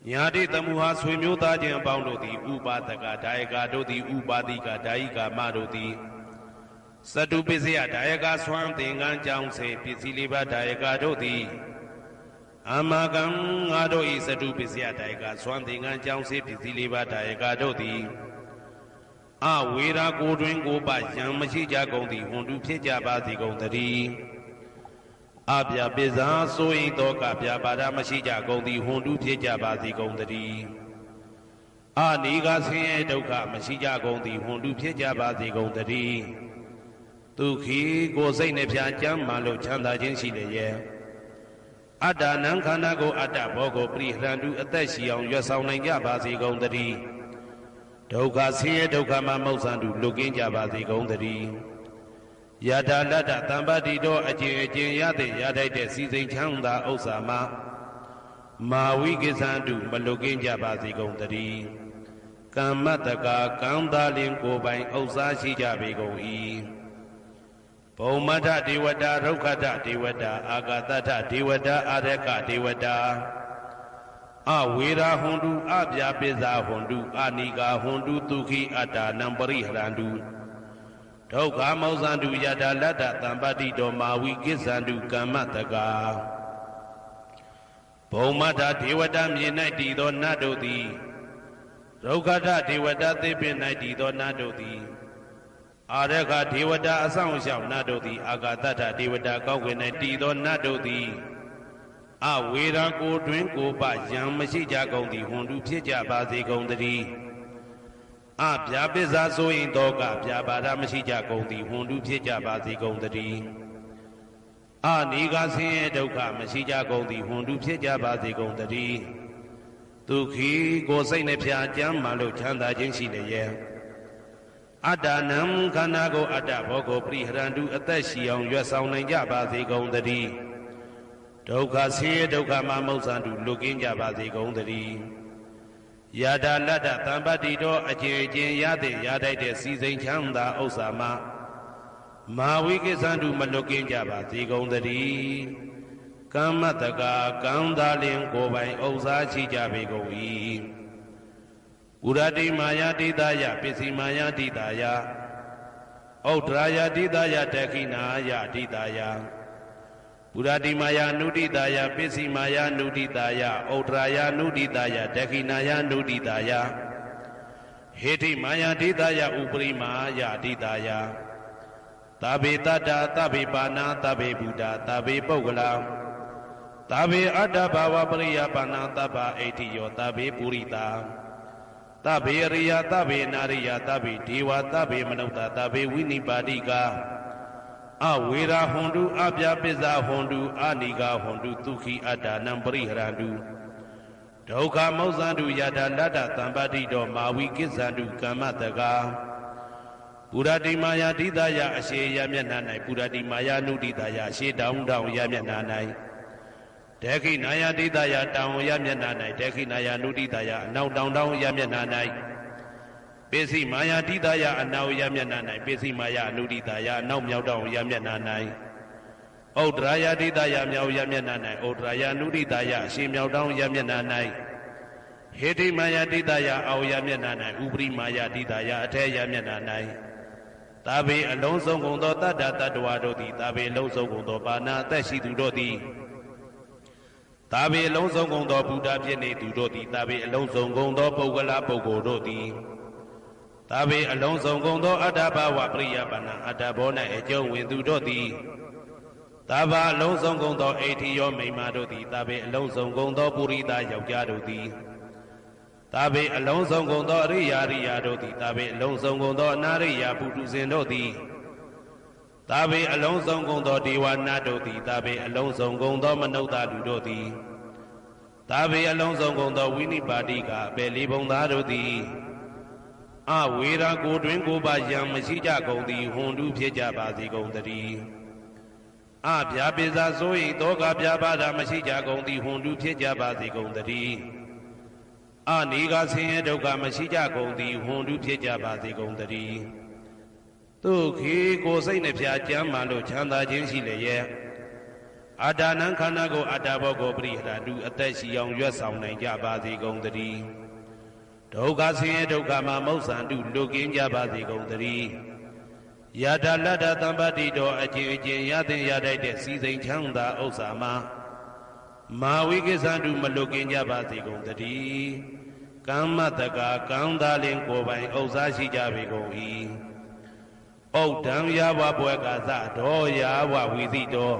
S1: ညာတိတမုဟာဆွေမျိုးသားချင်းအပေါင်းတို့သည်ဥပါဒကဒါယကတို့သည်ဥပါတိကဒါယိကာမတို့သည်သတုပစ္စယဒါယကဆွမ်းသင်္ကန်းကြောင်းစေပစ္စည်းလေးပါးဒါယကတို့သည်အမကံငါတို့ဤသတုပစ္စယဒါယကဆွမ်းသင်္ကန်းကြောင်းစေပစ္စည်းလေးပါးဒါယကတို့သည်အဝေရာကိုတွင်ကိုပယံမရှိကြကုန်သည်ဟွန်တုဖြစ်ကြပါစေကုန်တည်းအပြာပိဇာဆိုရင်တော့ကပြာပါဒမရှိကြကုန်သည်ဟွန်တုဖြစ်ကြပါစေကုန်တည်းအနိဂဆင်းရဲဒုက္ခမရှိကြကုန်သည်ဟွန်တုဖြစ်ကြပါစေကုန်တည်းဒုက္ခိကိုယ်စိတ်နှပြကျမ်းမှလို့ချမ်းသာခြင်းရှိလျက်အတ္တနံခန္ဓာကိုအတ္တဘောကိုပရိဟရန္တုအသက်ရှိအောင်ရွတ်ဆောင်နိုင်ကြပါစေကုန်တည်းဒုက္ခဆင်းရဲဒုက္ခမှမௌဇန္တုလွတ်ကင်းကြပါစေကုန်တည်းယတာလတ္တသံပတ္တိတော်အကျင့်အကျင့်ရတဲ့ရထိုက်တဲ့စီစိန်ချမ်းသာဥစ္စာမှာမာဝိကိစ္ဆန္တုမလွတ်ကင်းကြပါစေကုန်တည်းကမ္မတကာကံသာလင်ကိုယ်ပိုင်ဥစ္စာရှိကြပေကုန်၏ဘုံမထဒေဝတာရုက္ခထဒေဝတာအာဂတထဒေဝတာအာရကဒေဝတာအဝေရာဟွန်တုအပြာပိဇာဟွန်တုအနိဂါဟွန်တုဒုက္ခိအတ္တနံပရိဟရန္တုဒုက္ခမောဇန္တုယတာလတ္တသံပတ္တိတောမာဝိကိစ္ဆန္တုကမ္မတကာဘုံမထဒေဝတာမြေ၌တည်သောနတ်တို့သည်ရုက္ခထဒေဝတာသေပင်၌တည်သောနတ်တို့သည်အာရခဒေဝတာအဆောင်ရှောက်နတ်တို့သည်အာဂတထဒေဝတာကောက်ွယ်၌တည်သောနတ်တို့သည်အဝေရာကိုတွင်ကိုပယံမရှိကြကုန်သည်ဟွန်တုဖြစ်ကြပါစေကုန်တည်းအပြာပိဇာဆိုရင်တော့ကပြာပါဒမရှိကြကုန်သည်ဟွန်တုဖြစ်ကြပါစေကုန်တည်းအနိဂဆင်းရဲဒုက္ခမရှိကြကုန်သည်ဟွန်တုဖြစ်ကြပါစေကုန်တည်းဒုက္ခိကိုယ်စိတ်နှပြကျမ်းမှလို့ချမ်းသာခြင်းရှိလျက်အတ္တနံခန္ဓာကိုအတ္တဘောကိုပရိဟရန္တုအသက်ရှိအောင်ရွတ်ဆောင်နိုင်ကြပါစေကုန်တည်းဒုက္ခဆင်းရဲဒုက္ခမှမௌဇန္တုလွတ်ကင်းကြပါစေကုန်တည်းယတာလတ္တသံပတ္တိတော်အကျင့်အကျင့်ရတဲ့ရထိုက်တဲ့စီစိန်ချမ်းသာဥစ္စာမှာမာဝိကိစ္ဆန္တုမလွတ်ကင်းကြပါစေကုန်တည်းကမ္မတကာကံသာလင်ကိုယ်ပိုင်ဥစ္စာရှိကြပေကုန်၏ဥရတိမာယာတိတာယပစ္စည်းမာယာတိတာယဥဒ္ဒရာယတိတာယတခိနာယတိတာယ ပုရတိမာယာနုဒိတာယပစ္စည်းမာယာနုဒိတာယဩဒရာယနုဒိတာယဒက္ခိနာယနုဒိတာယဟေတိမာယာဒိတာယဥပရိမာယာဒိတာယသဗ္ဗေတတ္တာသဗ္ဗေပါဏာသဗ္ဗေဘုဒ္ဓသဗ္ဗေပုဂ္ဂလာသဗ္ဗေအတ္တဘာဝပရိယပါဏာသဗ္ဗအိဋ္ဌိယောသဗ္ဗေပုရိတာသဗ္ဗေရိယသဗ္ဗေနာရိယသဗ္ဗေဒေဝသဗ္ဗေမနုဿသဗ္ဗေဝိနိပါတိကအဝေရာဟွန်တုအပြပစ္စာဟွန်တုအနိကာဟွန်တုဒုက္ခိအတ္တနံပရိဟရန္တုဒုက္ခမောဇ္ဇန္တုယတလတ္တသံပတိတောမာဝိကိစ္ဆန္တုကမ္မတကာပုရတိမာယာဒိတာယအရှိယမျက်နှာ၌ပုရတိမာယာနုဒိတာယရှေးတောင်တောင်ယမျက်နှာ၌ဒက္ခိနာယဒိတာယတောင်ယမျက်နှာ၌ဒက္ခိနာယနုဒိတာယအနောက်တောင်တောင်ယမျက်နှာ၌ပစ္စည်းမာယာဒိတာယအနောက်ယမျက်နှာ၌ပစ္စည်းမာယာအနုဒိတာယအနောက်မြောက်တောင်ယမျက်နှာ၌ဩဒရာယဒိတာယမြောက်ယမျက်နှာ၌ဩဒရာယနုဒိတာယအရှိမြောက်တောင်ယမျက်နှာ၌ဟေတိမာယာဒိတာယအောက်ယမျက်နှာ၌ဥပရိမာယာဒိတာယအထက်ယမျက်နှာ၌သာဘေအလုံးစုံကုန်သောတတ္တတ္တဝါတို့သည်သာဘေအလုံးစုံကုန်သောပါဏာအသက်ရှိသူတို့သည်သာဘေအလုံးစုံကုန်သောဘုဒ္ဓဖြစ်နေသူတို့သည်သာဘေအလုံးစုံကုန်သောပုဂ္ဂလပုဂ္ဂိုလ်တို့သည်သာဘေအလုံးစုံကုန်သောအတ္တဘာဝပရိယပါဏာအတ္တဘော၌အကျုံးဝင်သူတို့သည်သာဘာအလုံးစုံကုန်သောအိဋ္ဌိယောမိမ္မာတို့သည်သာဘေအလုံးစုံကုန်သောပုရိသယောက်ျားတို့သည်သာဘေအလုံးစုံကုန်သောအရိယာရိယာတို့သည်သာဘေအလုံးစုံကုန်သောအနာရိယာပုထုဇဉ်တို့သည်သာဘေအလုံးစုံကုန်သောဒေဝနာတို့သည်သာဘေအလုံးစုံကုန်သောမနုဿလူတို့သည်သာဘေအလုံးစုံကုန်သောဝိနိပါတိကအပေလေးဘုံသားတို့သည်အဝေရာကိုတွင်ကိုပါယံမရှိကြကုန်သည်ဟွန်တုဖြစ်ကြပါစေကုန်သတည်းအဗျာပိဇာဆို၏တောကဗျာပါဒမရှိကြကုန်သည်ဟွန်တုဖြစ်ကြပါစေကုန်သတည်းအနိဂါဆင်းရဲဒုက္ခမရှိကြကုန်သည်ဟွန်တုဖြစ်ကြပါစေကုန်သတည်းဒုက္ခိကိုစိတ်နှဖျားကြမ်းမှလို့ချမ်းသာခြင်းရှိလေရဲ့အာတာနံခန္ဓာကိုအတ္တဘောကိုပရိဟရတုအသက်ရှိအောင်ရွတ်ဆောင်နိုင်ကြပါစေကုန်သတည်းဒုက္ခဆင်းရဲဒုက္ခမှာမောက္ဆန္တုလွတ်ကင်းကြပါစေကုန်သတည်းယတာလတ္တသံပတိတော်အကျဉ်အကျဉ်ရသင်ရတတ်တဲ့စီစိန်ချမ်းသာဥစ္စာမှာမာဝိကိစ္ဆန္တုမလွတ်ကင်းကြပါစေကုန်သတည်းကမ္မတကာကံသာလင်ကိုယ်ပိုင်ဥစ္စာရှိကြပေကုန်၏ဩဒံယာဝဘွယ်ကသဒောယာဝဝီသိတော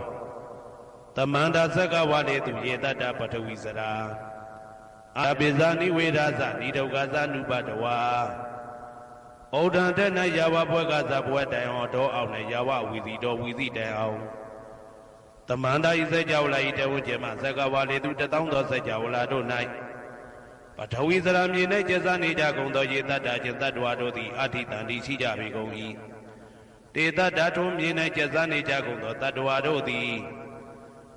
S1: သမန္တာသက္ကဝလေသူယေတတ္တပထဝီစရာအာပိဇာနိဝေဒသနိဒုက္ခသနုပတဝါဩဒံတဲ့၌ယာဝဘွယ်ကသဘွယ်တိုင်အောင်ဒောအောင်၌ယာဝဝီသိတောဝီသိတိုင်အောင်သမန္တာဤစကြဝဠာဤတဝုကျေမသက္ကဝလေသူတသောသောစကြဝဠာတို့၌ပထဝီစရာမြေ၌ကျဇာနေကြကုန်သောယေတတ္တခြင်းတတ္တဝါတို့သည်အဋ္ဌိတန္တိရှိကြပေကုန်၏တေတ္တထုံးမြေ၌ကျဇာနေကြကုန်သောတတ္တဝါတို့သည်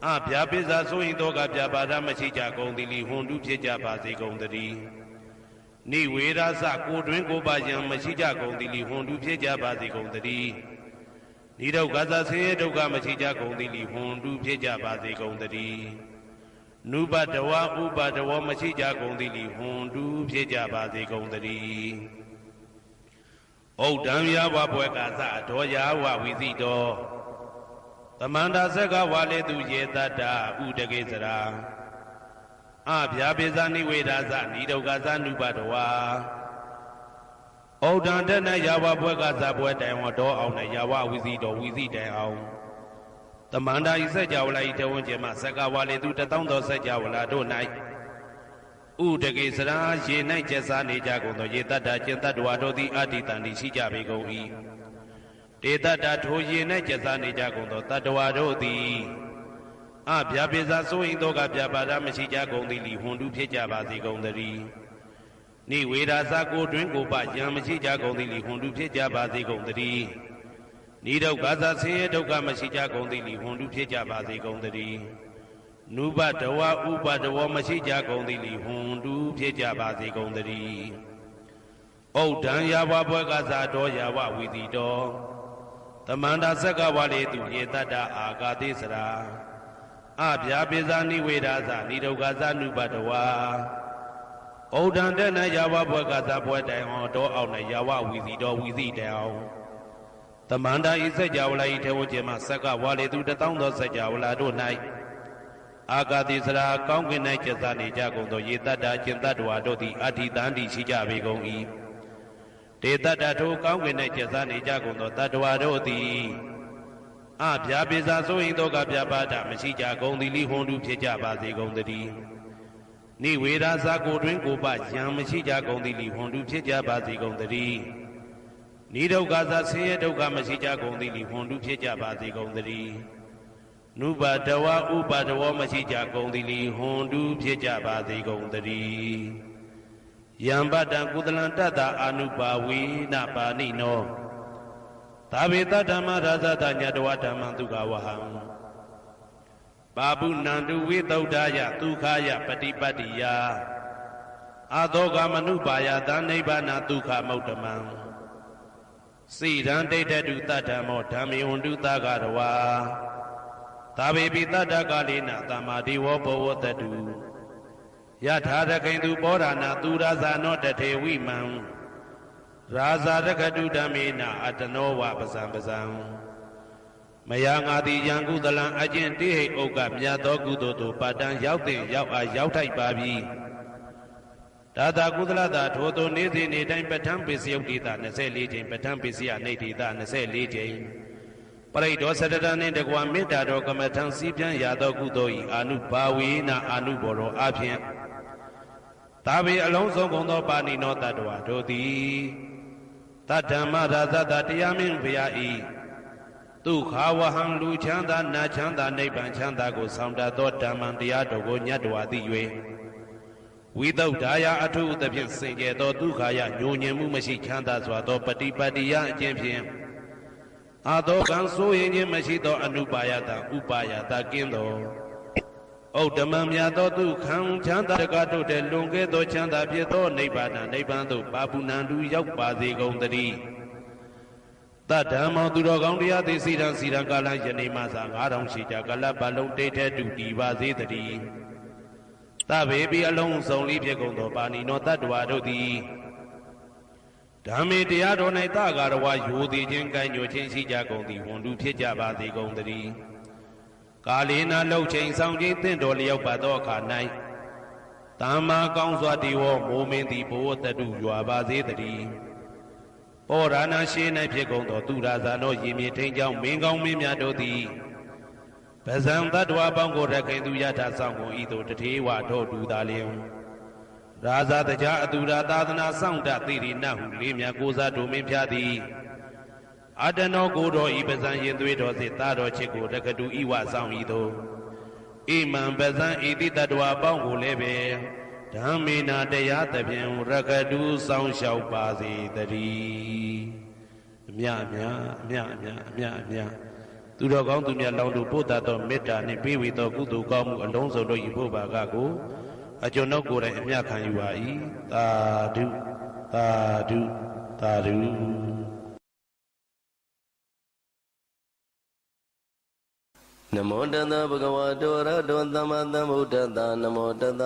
S1: အဗျာပိဇာဆိုရင်တော့ကဗျာပါဒမရှိကြကုန်သည်လီဟွန်တုဖြစ်ကြပါစေကုန်သတည်းနိဝေရသကိုတွင်ကိုပါယံမရှိကြကုန်သည်လီဟွန်တုဖြစ်ကြပါစေကုန်သတည်းနိဒုက္ခသဆင်းရဲဒုက္ခမရှိကြကုန်သည်လီဟွန်တုဖြစ်ကြပါစေကုန်သတည်းနုပတဝဥပတဝမရှိကြကုန်သည်လီဟွန်တုဖြစ်ကြပါစေကုန်သတည်းဩဒံယာဝဘွယ်ကသဒောယာဝဝိသိတောသမန္တာသက္ကဝါလေသူယေတတ္တဥဒကေစရာအဗျာပိဇာနိဝေဒသနိဒုက္ခသနုပတဝါဩဒံတနယာဝဘွယ်ကသဘွယ်တိုင်ဝတော်အောင်၌ယာဝဝိသိတောဝိသိတိုင်အောင်သမန္တာဤစကြဝဠာဤတဝန်းကျမသက္ကဝါလေသူတသောသောစကြဝဠာတို့၌ဥဒကေစရာရေ၌ကျက်စားနေကြကုန်သောယေတတ္တကျင်တတ္တဝါတို့သည်အတ္တိတန္တိရှိကြပေကုန်၏တေတ္တထိုရေ၌ကျက်စားနေကြကုန်သောတတ္တဝါတို့သည်အဗျာပိဇာဆိုရင်တော့ကဗျာပါဒမရှိကြကုန်သည်လီဟွန်တုဖြစ်ကြပါစေကုန်သတည်းနိဝေဒသကိုတွင်ကိုပယံမရှိကြကုန်သည်လီဟွန်တုဖြစ်ကြပါစေကုန်သတည်းနိဒုက္ခသဆင်းရဲဒုက္ခမရှိကြကုန်သည်လီဟွန်တုဖြစ်ကြပါစေကုန်သတည်းနုပတဝဥပတဝမရှိကြကုန်သည်လီဟွန်တုဖြစ်ကြပါစေကုန်သတည်းဩဒံယာဝဘွယ်ကသတောယာဝဝီတိတောသမန္တာသက္ကဝါလေသူယေတတ္တအာဂတိစရာအဗျာပိဇာနိဝေဒသနိဒုက္ခသနုပတဝါဩဒံတဲ့၌ယာဝဘွယ်ကသဘွယ်တိုင်အောင်တောအောင်၌ယာဝဝီသိတောဝီသိတိုင်အောင် သမန္တာဤစัจ java လာဤထေဝကျေမဆက်ကဝါလေသူတောင်းသောစัจ java လာတို့၌အာဂတိစရာကောင်းကင်၌ကျက်စားနေကြကုန်သောယေတ္တအကျင့်တ္တဝါတို့သည်အဋ္ဌိတန်တိရှိကြပေကုန်၏ဒေတ္တထိုကောင်းကင်၌ကျက်စားနေကြကုန်သောတတ္တဝါတို့သည်အဗျာပိစာဆိုရင်တော့ကဗျာပါဒမရှိကြကုန်သည်လိဟွန်တုဖြစ်ကြပါစေကုန်သတည်းနိဝေဒာစာကိုတွင်ကိုပယံမရှိကြကုန်သည်လိဟွန်တုဖြစ်ကြပါစေကုန်သတည်းနိဒုက္ခသာဆင်းရဲဒုက္ခမရှိကြကုန်သည်လိဟွန်တုဖြစ်ကြပါစေကုန်သတည်းနုပါတဝဥပါတဝမရှိကြကုန်သည်လိဟွန်တုဖြစ်ကြပါစေကုန်သတည်းယံပတံကုသလံတတ္တအာနုပါဝေနပါဏိနောသာဝေတဓမ္မရာဇတညတဝဓမ္မံဒုက္ခဝဟံပါပုဏန္တုဝိသုဒ္ဓယဒုက္ခယပฏิပတ္တိယအသောကမနုပါယသနိဗ္ဗာနဒုက္ခမௌတ္တမံစိရံဒိဋ္ဌတုတတ္တမောဓမ္မေဝန္တုသဂရဝါသာဝေပိတတ္တကာလေနသမ္မာဒေဝဘောဝတတုယထာရခိန်သူပောရဏသူရာဇာနောတထေဝိမံရာဇာရခတုဓမ္မေနအတနောဝပဇံပဇံမယငါတိယံကုသလံအကျင့်တိဟိဥက္ကမြတ်သောကုသိုလ်တို့ပတ္တံရောက်တဲ့ရောက်အားရောက်ထိုက်ပါပြီဒါသာကုသလတာထိုသို့နေ့စဉ်နေ့တိုင်းပဋ္ဌာန်းပစ္စယုတ်တိတာ24ချိန်ပဋ္ဌာန်းပစ္စယနေတိတာ24ချိန်ပရိဒောစတတနှင့်တကွာမေတ္တာတော်ကမ္မထံစီးပြန်ရသောကုသိုလ်၏အာနုဘာဝေနအာနုဘောရောအဖြင့်သာဝေအလုံးစုံကုန်သောပါဏိနောတတ္တဝါတို့သည်တတ္တမရာဇတတရားမင်းဘုရားဤဒုက္ခဝဟံလူချမ်းသာနာချမ်းသာနိဗ္ဗာန်ချမ်းသာကိုဆောင်တတ်သောဓမ္မံတရားတော်ကိုညတ်တော်သိ၍ဝိသုဒ္ဓါယအထုသဖြင့်စင်ကြယ်သောဒုက္ခယညိုညင်မှုမရှိချမ်းသာစွာသောပฏิပတ်တိယအကျင့်ဖြင့်အာသောကံဆိုရင်ခြင်းမရှိသောအနုပါယတဥပါယတကင်းသောဩတ္တမံမြတ်သောဒုက္ခံချမ်းသာတကားတို့တဲ့လွန်ကဲသောချမ်းသာဖြစ်သောနိဗ္ဗာန်နိဗ္ဗာန်သို့ပါပုဏ္ဏတုရောက်ပါစေကုန်သတည်းတတ္တမောသူတော်ကောင်းတရားသိစီရန်စီရန်ကာလယနေ့မှစ9000ရှိကြကလပ်ပလုံးတိတ်ထဲတူတည်ပါစေတည်းသဗ္ဗေပိအလုံးစုံလေးဖြစ်ကုန်သောပါဏိနောတတ္တဝါတို့သည်ဓမ္မေတရားတော်၌တဂါရဝယိုသည်ခြင်းကံညိုခြင်းရှိကြကုန်သည်ဝန်တုဖြစ်ကြပါစေကုန်သတည်းကာလေနာလှုပ်ချိန်ဆောင်ခြင်းတင့်တော်လျောက်ပါသောအခါ၌သမ္မာကောင်းစွာတည်ဝမိုးမင်းသည်ဘဝတတုရွာပါစေတည်းပောရဏရှိ၌ဖြစ်ကုန်သောသူရာဇာနောရေမြေထိန်ကြောင့်မင်းကောင်းမင်းများတို့သည်ပဇံတတ္တဝါပေါင်းကိုရခိုင်သူယထာဆောင်ကုန်ဤသို့တထေဝထောတူသာလျင်ရာဇာတကြားအတူရာသာသနာဆောင်တသိရိနဟုလေးမြတ်ကိုစားတို့မင်းဖျားသည်အတနောကိုတော်ဤပဇံရင်သွေးတော်စေတာတော်ချစ်ကိုတက္ကတူဤဝဆောင်ဤသို့ဣမံပဇံဤတိတတ္တဝါပေါင်းကိုလည်းပဲဓမ္မေနာတရားသဖြင့်ရက္ခတုဆောင်လျှောက်ပါစေတည်းအမြအမြအမြအမြအမြအမြသူတော်ကောင်းသူမြတ်လောင်းတို့ပို့တတ်သောမေတ္တာနှင့်ပေးဝေသောကုသိုလ်ကောင်းမှုအလုံးစုံတို့၏ဘုရားကကိုအကျွန်ုပ်ကိုယ်တိုင်အမြခံယူပါ၏သာဓုသာဓုသာဓု
S2: နမောတတ္တဗုဒ္ဓဝါတောရတောသမ္မာသမ္ဗုဒ္ဓတ္တနမောတတ္တ